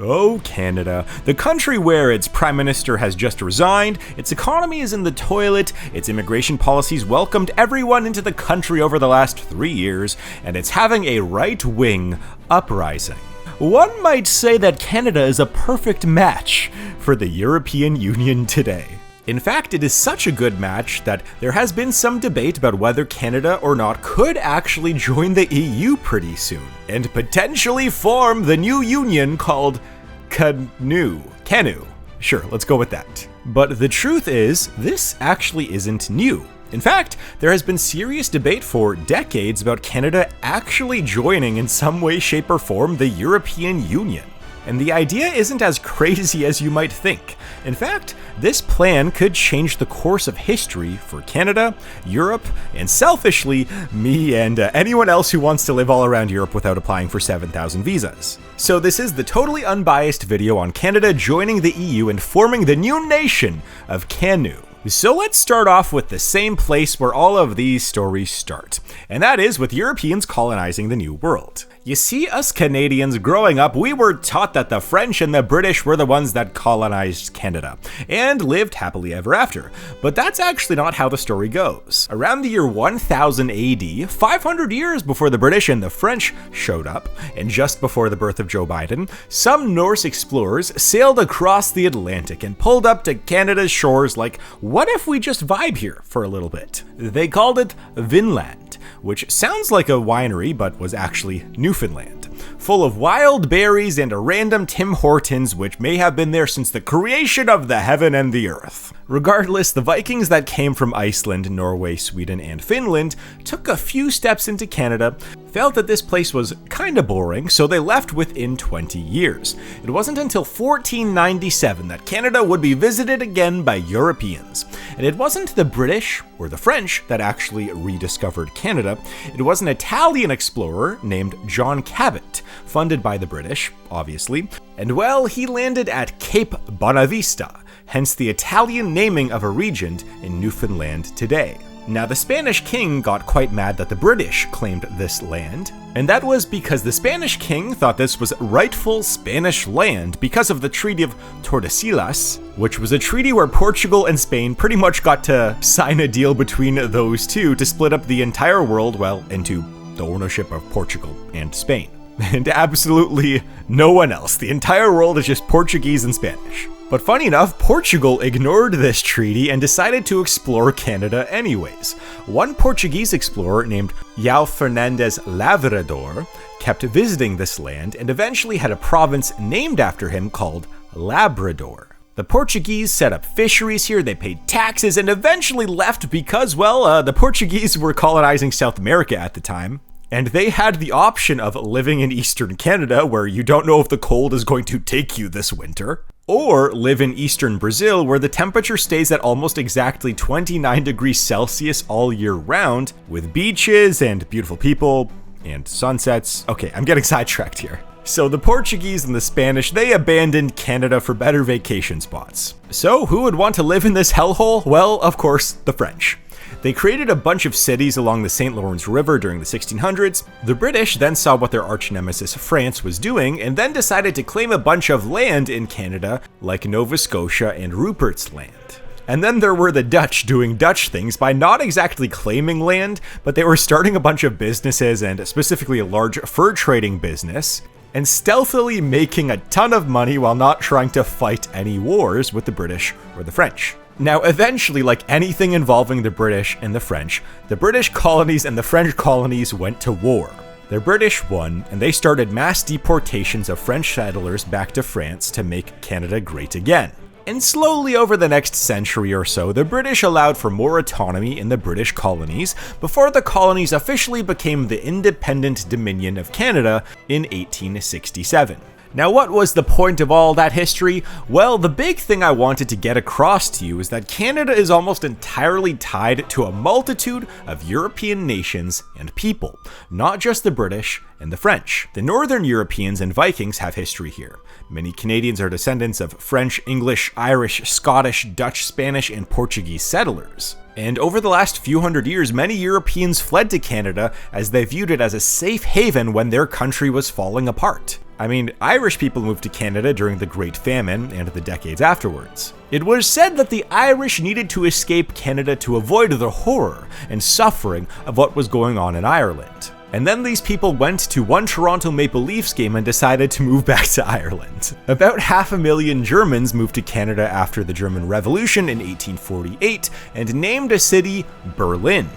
Oh, Canada. The country where its prime minister has just resigned, its economy is in the toilet, its immigration policies welcomed everyone into the country over the last 3 years, and it's having a right-wing uprising. One might say that Canada is a perfect match for the European Union today. In fact, it is such a good match that there has been some debate about whether Canada or not could actually join the EU pretty soon, and potentially form the new union called CANEU. Sure, let's go with that. But the truth is, this actually isn't new. In fact, there has been serious debate for decades about Canada actually joining in some way, shape, or form the European Union. And the idea isn't as crazy as you might think. In fact, this plan could change the course of history for Canada, Europe, and selfishly, me and anyone else who wants to live all around Europe without applying for 7,000 visas. So this is the totally unbiased video on Canada joining the EU and forming the new nation of CANEU. So let's start off with the same place where all of these stories start, and that is with Europeans colonizing the New World. You see, us Canadians growing up, we were taught that the French and the British were the ones that colonized Canada, and lived happily ever after. But that's actually not how the story goes. Around the year 1000 AD, 500 years before the British and the French showed up, and just before the birth of Joe Biden, some Norse explorers sailed across the Atlantic and pulled up to Canada's shores like, what if we just vibe here for a little bit? They called it Vinland, which sounds like a winery but was actually Newfoundland, full of wild berries and a random Tim Hortons which may have been there since the creation of the heaven and the earth. Regardless, the Vikings that came from Iceland, Norway, Sweden, and Finland took a few steps into Canada, felt that this place was kinda boring, so they left within 20 years. It wasn't until 1497 that Canada would be visited again by Europeans. And it wasn't the British or the French that actually rediscovered Canada. It was an Italian explorer named John Cabot, funded by the British, obviously. And well, he landed at Cape Bonavista, hence the Italian naming of a region in Newfoundland today. Now, the Spanish king got quite mad that the British claimed this land, and that was because the Spanish king thought this was rightful Spanish land because of the Treaty of Tordesillas, which was a treaty where Portugal and Spain pretty much got to sign a deal between those two to split up the entire world, well, into the ownership of Portugal and Spain. And absolutely no one else. The entire world is just Portuguese and Spanish. But funny enough, Portugal ignored this treaty and decided to explore Canada anyways. One Portuguese explorer named João Fernandes Lavrador kept visiting this land and eventually had a province named after him called Labrador. The Portuguese set up fisheries here, they paid taxes, and eventually left because, well, the Portuguese were colonizing South America at the time. And they had the option of living in eastern Canada, where you don't know if the cold is going to take you this winter, or live in eastern Brazil, where the temperature stays at almost exactly 29 degrees Celsius all year round, with beaches and beautiful people and sunsets. Okay, I'm getting sidetracked here. So the Portuguese and the Spanish, they abandoned Canada for better vacation spots. So who would want to live in this hellhole? Well, of course, the French. They created a bunch of cities along the St. Lawrence River during the 1600s. The British then saw what their arch-nemesis France was doing and then decided to claim a bunch of land in Canada, like Nova Scotia and Rupert's Land. And then there were the Dutch doing Dutch things by not exactly claiming land, but they were starting a bunch of businesses and specifically a large fur trading business, and stealthily making a ton of money while not trying to fight any wars with the British or the French. Now, eventually, like anything involving the British and the French, the British colonies and the French colonies went to war. The British won, and they started mass deportations of French settlers back to France to make Canada great again. And slowly over the next century or so, the British allowed for more autonomy in the British colonies before the colonies officially became the independent Dominion of Canada in 1867. Now, what was the point of all that history? Well, the big thing I wanted to get across to you is that Canada is almost entirely tied to a multitude of European nations and people, not just the British and the French. The Northern Europeans and Vikings have history here. Many Canadians are descendants of French, English, Irish, Scottish, Dutch, Spanish, and Portuguese settlers. And over the last few hundred years, many Europeans fled to Canada as they viewed it as a safe haven when their country was falling apart. I mean, Irish people moved to Canada during the Great Famine and the decades afterwards. It was said that the Irish needed to escape Canada to avoid the horror and suffering of what was going on in Ireland. And then these people went to one Toronto Maple Leafs game and decided to move back to Ireland. About 500,000 Germans moved to Canada after the German Revolution in 1848 and named a city Berlin.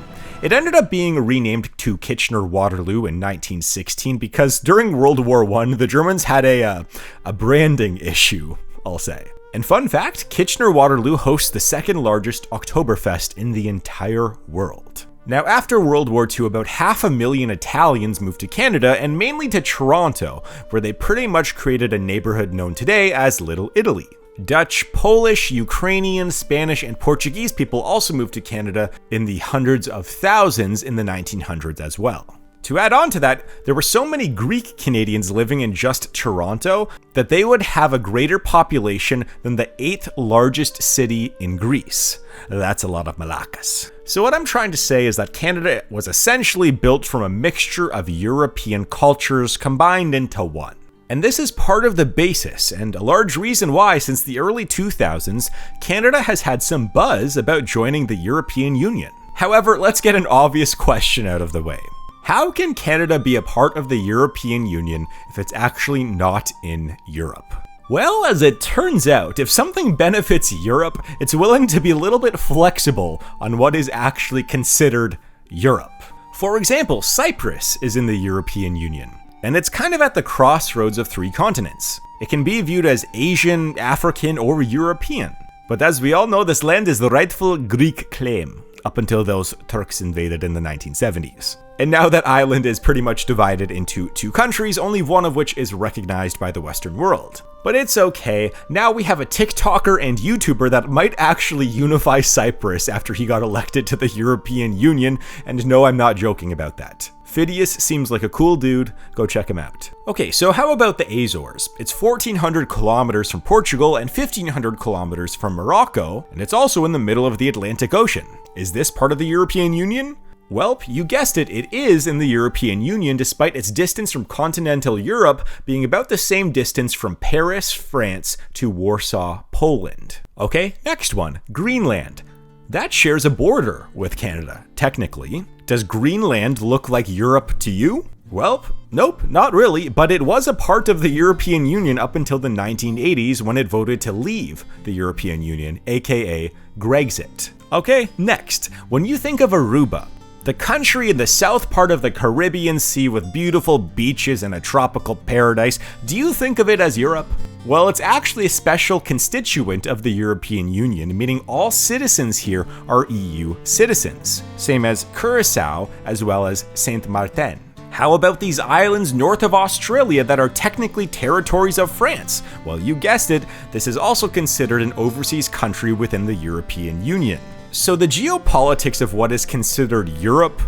It ended up being renamed to Kitchener-Waterloo in 1916 because during World War I, the Germans had a branding issue, I'll say. And fun fact, Kitchener-Waterloo hosts the second largest Oktoberfest in the entire world. Now, after World War II, about 500,000 Italians moved to Canada and mainly to Toronto, where they pretty much created a neighborhood known today as Little Italy. Dutch, Polish, Ukrainian, Spanish, and Portuguese people also moved to Canada in the hundreds of thousands in the 1900s as well. To add on to that, there were so many Greek Canadians living in just Toronto that they would have a greater population than the 8th largest city in Greece. That's a lot of Malakas. So what I'm trying to say is that Canada was essentially built from a mixture of European cultures combined into one. And this is part of the basis and a large reason why, since the early 2000s, Canada has had some buzz about joining the European Union. However, let's get an obvious question out of the way. How can Canada be a part of the European Union if it's actually not in Europe? Well, as it turns out, if something benefits Europe, it's willing to be a little bit flexible on what is actually considered Europe. For example, Cyprus is in the European Union, and it's kind of at the crossroads of 3 continents. It can be viewed as Asian, African, or European. But as we all know, this land is the rightful Greek claim, up until those Turks invaded in the 1970s. And now that island is pretty much divided into 2 countries, only one of which is recognized by the Western world. But it's okay, now we have a TikToker and YouTuber that might actually unify Cyprus after he got elected to the European Union, and no, I'm not joking about that. Phidias seems like a cool dude, go check him out. Okay, so how about the Azores? It's 1,400 kilometers from Portugal and 1,500 kilometers from Morocco, and it's also in the middle of the Atlantic Ocean. Is this part of the European Union? Well, you guessed it, it is in the European Union despite its distance from continental Europe being about the same distance from Paris, France to Warsaw, Poland. Okay, next one, Greenland. That shares a border with Canada, technically. Does Greenland look like Europe to you? Well, nope, not really, but it was a part of the European Union up until the 1980s when it voted to leave the European Union, aka Grexit. Okay, next, when you think of Aruba, the country in the south part of the Caribbean Sea with beautiful beaches and a tropical paradise, do you think of it as Europe? Well, it's actually a special constituent of the European Union, meaning all citizens here are EU citizens, same as Curaçao as well as Saint Martin. How about these islands north of Australia that are technically territories of France? Well, you guessed it, this is also considered an overseas country within the European Union. So the geopolitics of what is considered Europe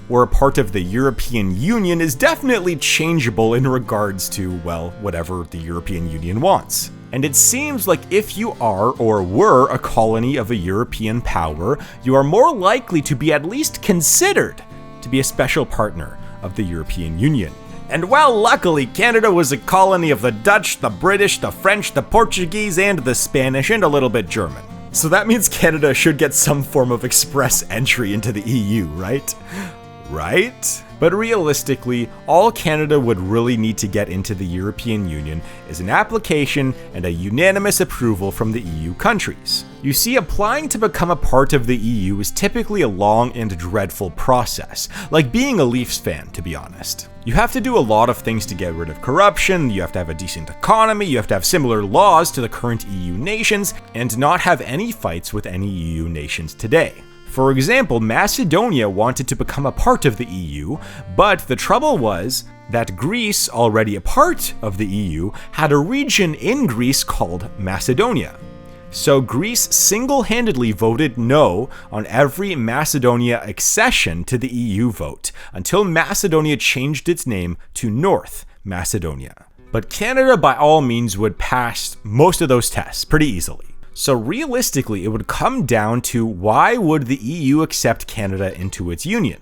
or a part of the European Union is definitely changeable in regards to, well, whatever the European Union wants. And it seems like if you are or were a colony of a European power, you are more likely to be at least considered to be a special partner of the European Union. And well, luckily, Canada was a colony of the Dutch, the British, the French, the Portuguese, and the Spanish, and a little bit German. So that means Canada should get some form of express entry into the EU, right? Right? But realistically, all Canada would really need to get into the European Union is an application and a unanimous approval from the EU countries. You see, applying to become a part of the EU is typically a long and dreadful process, like being a Leafs fan, to be honest. You have to do a lot of things to get rid of corruption, you have to have a decent economy, you have to have similar laws to the current EU nations, and not have any fights with any EU nations today. For example, Macedonia wanted to become a part of the EU, but the trouble was that Greece, already a part of the EU, had a region in Greece called Macedonia. So Greece single-handedly voted no on every Macedonia accession to the EU vote, until Macedonia changed its name to North Macedonia. But Canada by all means would pass most of those tests pretty easily. So realistically, it would come down to why would the EU accept Canada into its union?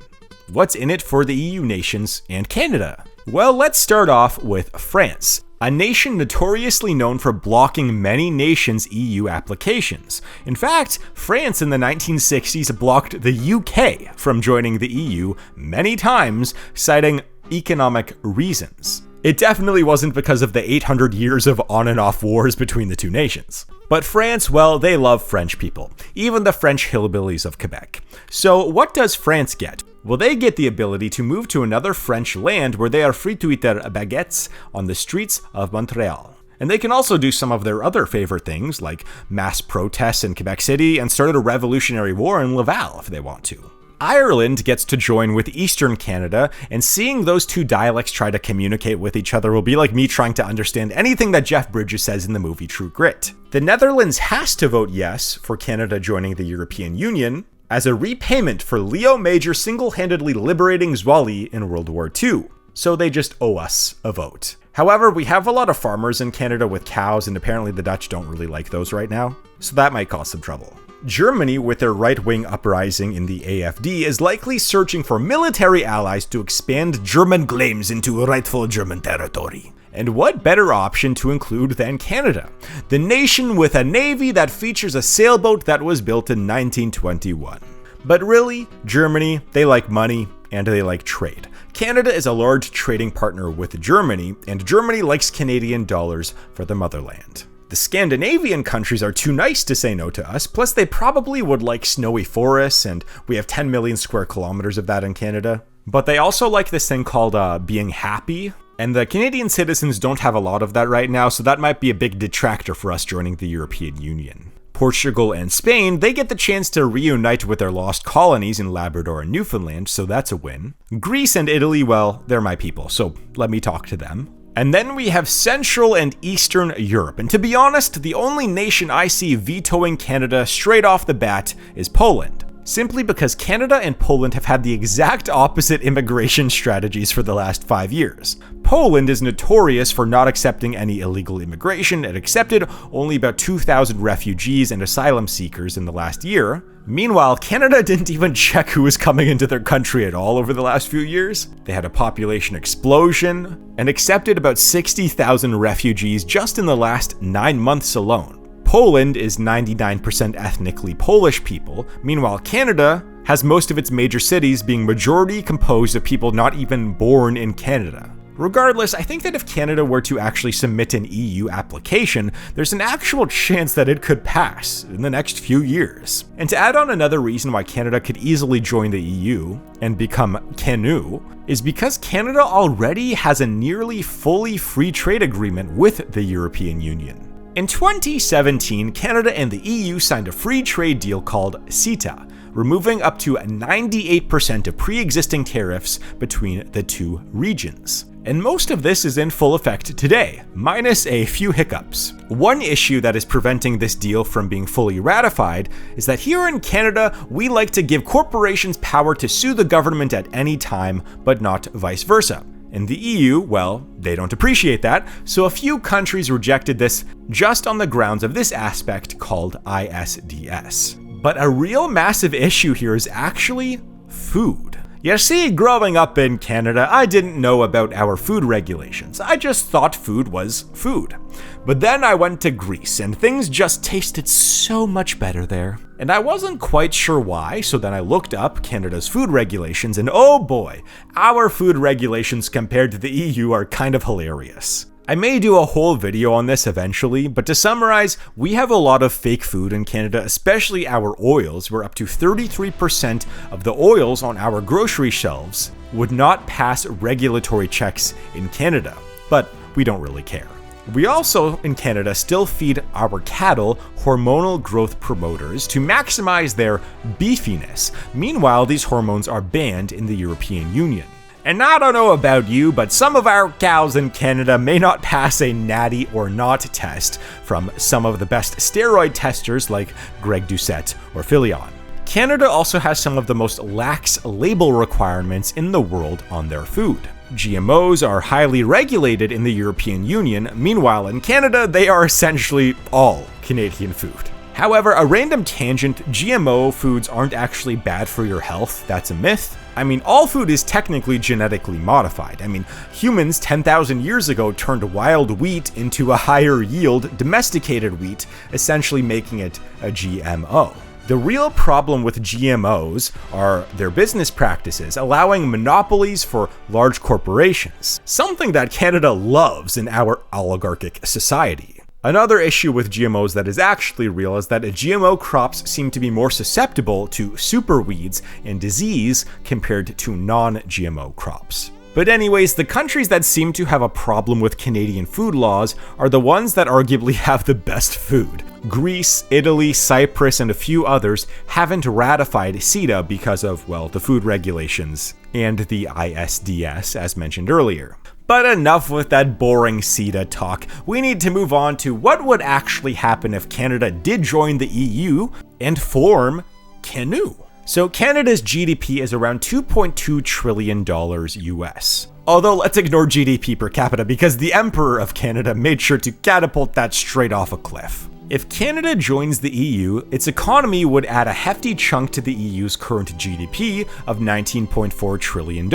What's in it for the EU nations and Canada? Well, let's start off with France, a nation notoriously known for blocking many nations' EU applications. In fact, France in the 1960s blocked the UK from joining the EU many times, citing economic reasons. It definitely wasn't because of the 800 years of on and off wars between the two nations. But France, well, they love French people, even the French hillbillies of Quebec. So what does France get? Well, they get the ability to move to another French land where they are free to eat their baguettes on the streets of Montreal. And they can also do some of their other favorite things, like mass protests in Quebec City and start a revolutionary war in Laval if they want to. Ireland gets to join with Eastern Canada, and seeing those two dialects try to communicate with each other will be like me trying to understand anything that Jeff Bridges says in the movie True Grit. The Netherlands has to vote yes for Canada joining the European Union, as a repayment for Leo Major single-handedly liberating Zwolle in World War II. So they just owe us a vote. However, we have a lot of farmers in Canada with cows, and apparently the Dutch don't really like those right now, so that might cause some trouble. Germany, with their right-wing uprising in the AfD, is likely searching for military allies to expand German claims into rightful German territory. And what better option to include than Canada, the nation with a navy that features a sailboat that was built in 1921. But really, Germany, they like money and they like trade. Canada is a large trading partner with Germany, and Germany likes Canadian dollars for the motherland. The Scandinavian countries are too nice to say no to us, plus they probably would like snowy forests, and we have 10 million square kilometers of that in Canada. But they also like this thing called being happy, and the Canadian citizens don't have a lot of that right now, so that might be a big detractor for us joining the European Union. Portugal and Spain, they get the chance to reunite with their lost colonies in Labrador and Newfoundland, so that's a win. Greece and Italy, well, they're my people, so let me talk to them. And then we have Central and Eastern Europe, and to be honest, the only nation I see vetoing Canada straight off the bat is Poland. Simply because Canada and Poland have had the exact opposite immigration strategies for the last 5 years. Poland is notorious for not accepting any illegal immigration and accepted only about 2,000 refugees and asylum seekers in the last year. Meanwhile, Canada didn't even check who was coming into their country at all over the last few years. They had a population explosion and accepted about 60,000 refugees just in the last 9 months alone. Poland is 99% ethnically Polish people. Meanwhile, Canada has most of its major cities being majority composed of people not even born in Canada. Regardless, I think that if Canada were to actually submit an EU application, there's an actual chance that it could pass in the next few years. And to add on another reason why Canada could easily join the EU and become CANEU is because Canada already has a nearly fully free trade agreement with the European Union. In 2017, Canada and the EU signed a free trade deal called CETA, removing up to 98% of pre-existing tariffs between the two regions. And most of this is in full effect today, minus a few hiccups. One issue that is preventing this deal from being fully ratified is that here in Canada, we like to give corporations power to sue the government at any time, but not vice versa. In the EU, well, they don't appreciate that, so a few countries rejected this just on the grounds of this aspect called ISDS. But a real massive issue here is actually food. You see, growing up in Canada, I didn't know about our food regulations. I just thought food was food. But then I went to Greece, and things just tasted so much better there. And I wasn't quite sure why, so then I looked up Canada's food regulations, and oh boy, our food regulations compared to the EU are kind of hilarious. I may do a whole video on this eventually, but to summarize, we have a lot of fake food in Canada, especially our oils, where up to 33% of the oils on our grocery shelves would not pass regulatory checks in Canada, but we don't really care. We also, in Canada, still feed our cattle hormonal growth promoters to maximize their beefiness. Meanwhile, these hormones are banned in the European Union. And I don't know about you, but some of our cows in Canada may not pass a natty or not test from some of the best steroid testers like Greg Doucette or Filion. Canada also has some of the most lax label requirements in the world on their food. GMOs are highly regulated in the European Union. Meanwhile, in Canada, they are essentially all Canadian food. However, a random tangent, GMO foods aren't actually bad for your health. That's a myth. I mean, all food is technically genetically modified. I mean, humans 10,000 years ago turned wild wheat into a higher yield, domesticated wheat, essentially making it a GMO. The real problem with GMOs are their business practices, allowing monopolies for large corporations, something that Canada loves in our oligarchic society. Another issue with GMOs that is actually real is that GMO crops seem to be more susceptible to superweeds and disease compared to non-GMO crops. But anyways, the countries that seem to have a problem with Canadian food laws are the ones that arguably have the best food. Greece, Italy, Cyprus, and a few others haven't ratified CETA because of, well, the food regulations and the ISDS, as mentioned earlier. But enough with that boring CETA talk. We need to move on to what would actually happen if Canada did join the EU and form CANEU. So Canada's GDP is around $2.2 trillion US. Although let's ignore GDP per capita because the Emperor of Canada made sure to catapult that straight off a cliff. If Canada joins the EU, its economy would add a hefty chunk to the EU's current GDP of $19.4 trillion,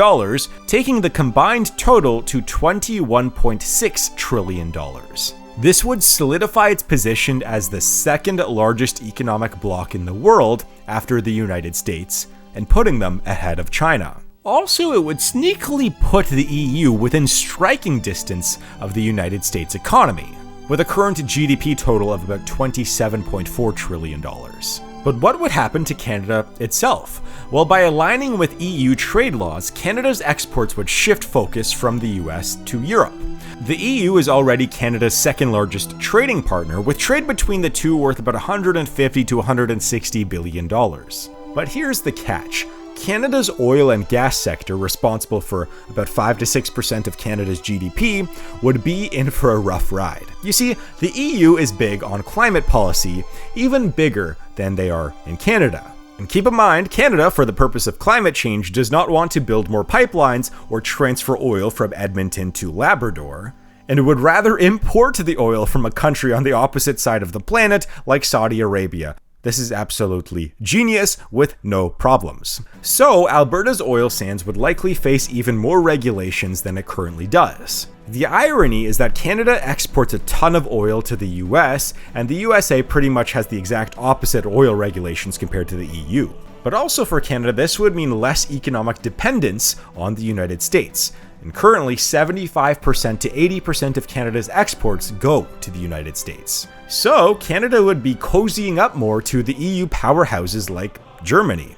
taking the combined total to $21.6 trillion. This would solidify its position as the second largest economic bloc in the world after the United States, and putting them ahead of China. Also, it would sneakily put the EU within striking distance of the United States economy, with a current GDP total of about $27.4 trillion. But what would happen to Canada itself? Well, by aligning with EU trade laws, Canada's exports would shift focus from the US to Europe. The EU is already Canada's second largest trading partner, with trade between the two worth about $150 to $160 billion. But here's the catch. Canada's oil and gas sector, responsible for about 5 to 6% of Canada's GDP, would be in for a rough ride. You see, the EU is big on climate policy, even bigger than they are in Canada. And keep in mind, Canada, for the purpose of climate change, does not want to build more pipelines or transfer oil from Edmonton to Labrador, and would rather import the oil from a country on the opposite side of the planet, like Saudi Arabia. This is absolutely genius with no problems. So, Alberta's oil sands would likely face even more regulations than it currently does. The irony is that Canada exports a ton of oil to the US, and the USA pretty much has the exact opposite oil regulations compared to the EU. But also for Canada, this would mean less economic dependence on the United States. And currently, 75% to 80% of Canada's exports go to the United States. So, Canada would be cozying up more to the EU powerhouses like Germany.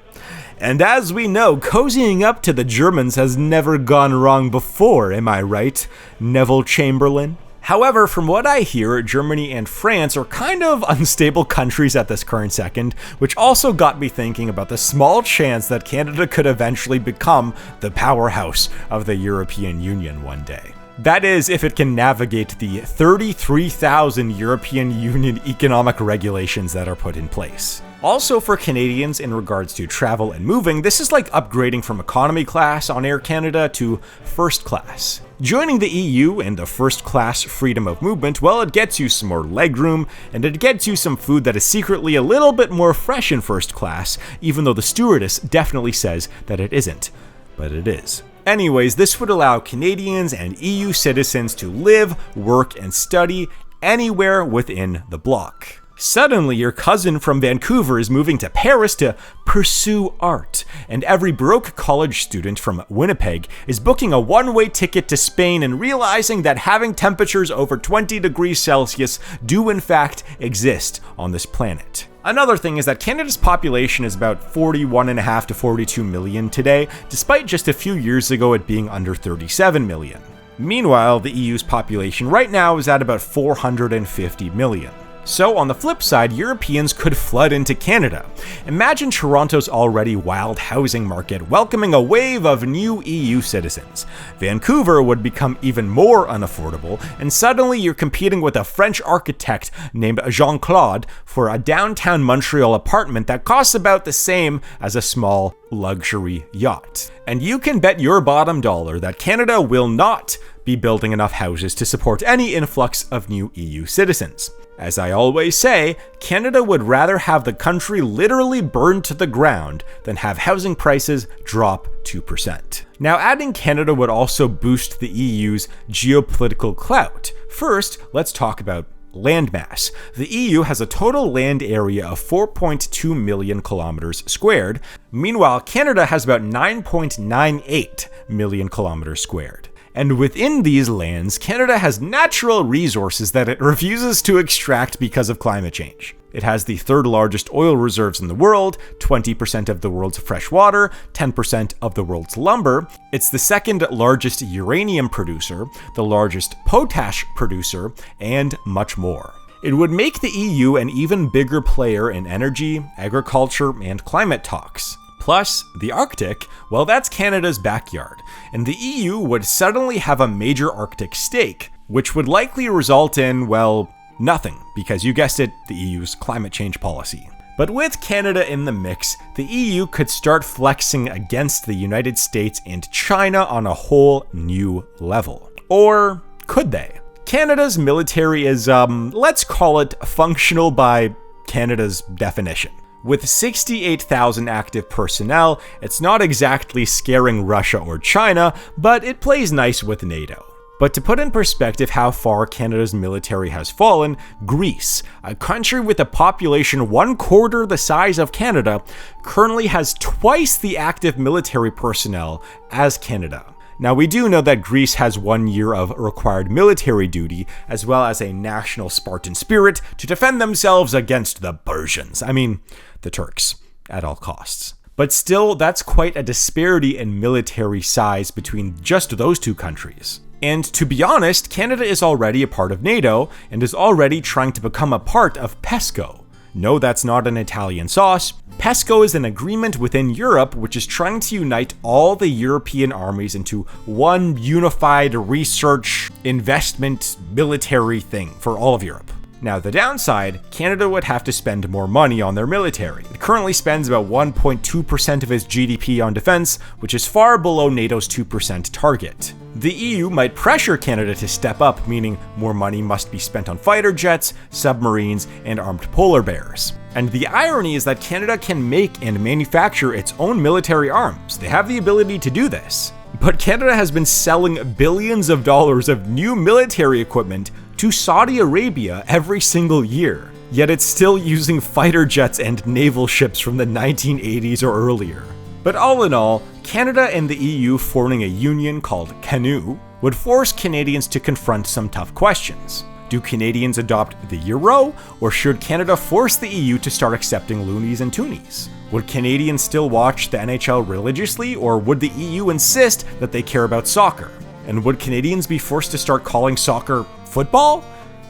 And as we know, cozying up to the Germans has never gone wrong before, am I right, Neville Chamberlain? However, from what I hear, Germany and France are kind of unstable countries at this current second, which also got me thinking about the small chance that Canada could eventually become the powerhouse of the European Union one day. That is, if it can navigate the 33,000 European Union economic regulations that are put in place. Also for Canadians in regards to travel and moving, this is like upgrading from economy class on Air Canada to first class. Joining the EU and the first class freedom of movement, well, it gets you some more legroom, and it gets you some food that is secretly a little bit more fresh in first class, even though the stewardess definitely says that it isn't. But it is. Anyways, this would allow Canadians and EU citizens to live, work, and study anywhere within the bloc. Suddenly, your cousin from Vancouver is moving to Paris to pursue art, and every broke college student from Winnipeg is booking a one-way ticket to Spain and realizing that having temperatures over 20 degrees Celsius do in fact exist on this planet. Another thing is that Canada's population is about 41.5 to 42 million today, despite just a few years ago it being under 37 million. Meanwhile, the EU's population right now is at about 450 million. So on the flip side, Europeans could flood into Canada. Imagine Toronto's already wild housing market welcoming a wave of new EU citizens. Vancouver would become even more unaffordable, and suddenly you're competing with a French architect named Jean-Claude for a downtown Montreal apartment that costs about the same as a small luxury yacht. And you can bet your bottom dollar that Canada will not be building enough houses to support any influx of new EU citizens. As I always say, Canada would rather have the country literally burned to the ground than have housing prices drop 2%. Now, adding Canada would also boost the EU's geopolitical clout. First, let's talk about landmass. The EU has a total land area of 4.2 million kilometers squared. Meanwhile, Canada has about 9.98 million kilometers squared. And within these lands, Canada has natural resources that it refuses to extract because of climate change. It has the third largest oil reserves in the world, 20% of the world's fresh water, 10% of the world's lumber. It's the second largest uranium producer, the largest potash producer, and much more. It would make the EU an even bigger player in energy, agriculture, and climate talks. Plus, the Arctic, well, that's Canada's backyard, and the EU would suddenly have a major Arctic stake, which would likely result in, well, nothing, because you guessed it, the EU's climate change policy. But with Canada in the mix, the EU could start flexing against the United States and China on a whole new level. Or could they? Canada's military is, let's call it functional by Canada's definition. With 68,000 active personnel, it's not exactly scaring Russia or China, but it plays nice with NATO. But to put in perspective how far Canada's military has fallen, Greece, a country with a population 1/4 the size of Canada, currently has twice the active military personnel as Canada. Now, we do know that Greece has 1 year of required military duty, as well as a national Spartan spirit to defend themselves against the Persians. I mean, the Turks, at all costs. But still, that's quite a disparity in military size between just those two countries. And to be honest, Canada is already a part of NATO and is already trying to become a part of PESCO. No, that's not an Italian sauce. PESCO is an agreement within Europe which is trying to unite all the European armies into one unified research, investment, military thing for all of Europe. Now, the downside, Canada would have to spend more money on their military. It currently spends about 1.2% of its GDP on defense, which is far below NATO's 2% target. The EU might pressure Canada to step up, meaning more money must be spent on fighter jets, submarines, and armed polar bears. And the irony is that Canada can make and manufacture its own military arms. They have the ability to do this. But Canada has been selling billions of dollars of new military equipment to Saudi Arabia every single year. Yet it's still using fighter jets and naval ships from the 1980s or earlier. But all in all, Canada and the EU forming a union called CANEU would force Canadians to confront some tough questions. Do Canadians adopt the euro, or should Canada force the EU to start accepting loonies and toonies? Would Canadians still watch the NHL religiously, or would the EU insist that they care about soccer? And would Canadians be forced to start calling soccer football?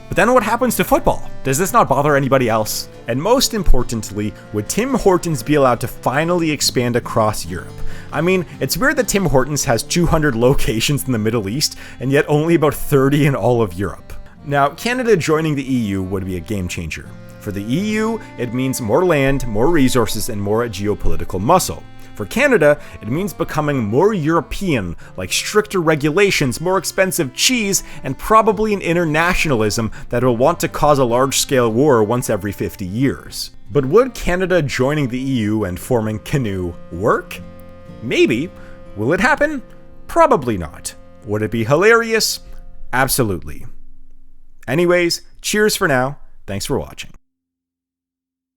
But then what happens to football? Does this not bother anybody else? And most importantly, would Tim Hortons be allowed to finally expand across Europe? I mean, it's weird that Tim Hortons has 200 locations in the Middle East, and yet only about 30 in all of Europe. Now, Canada joining the EU would be a game changer. For the EU, it means more land, more resources, and more geopolitical muscle. For Canada, it means becoming more European, like stricter regulations, more expensive cheese, and probably an internationalism that will want to cause a large-scale war once every 50 years. But would Canada joining the EU and forming CANEU work? Maybe. Will it happen? Probably not. Would it be hilarious? Absolutely. Anyways, cheers for now. Thanks for watching.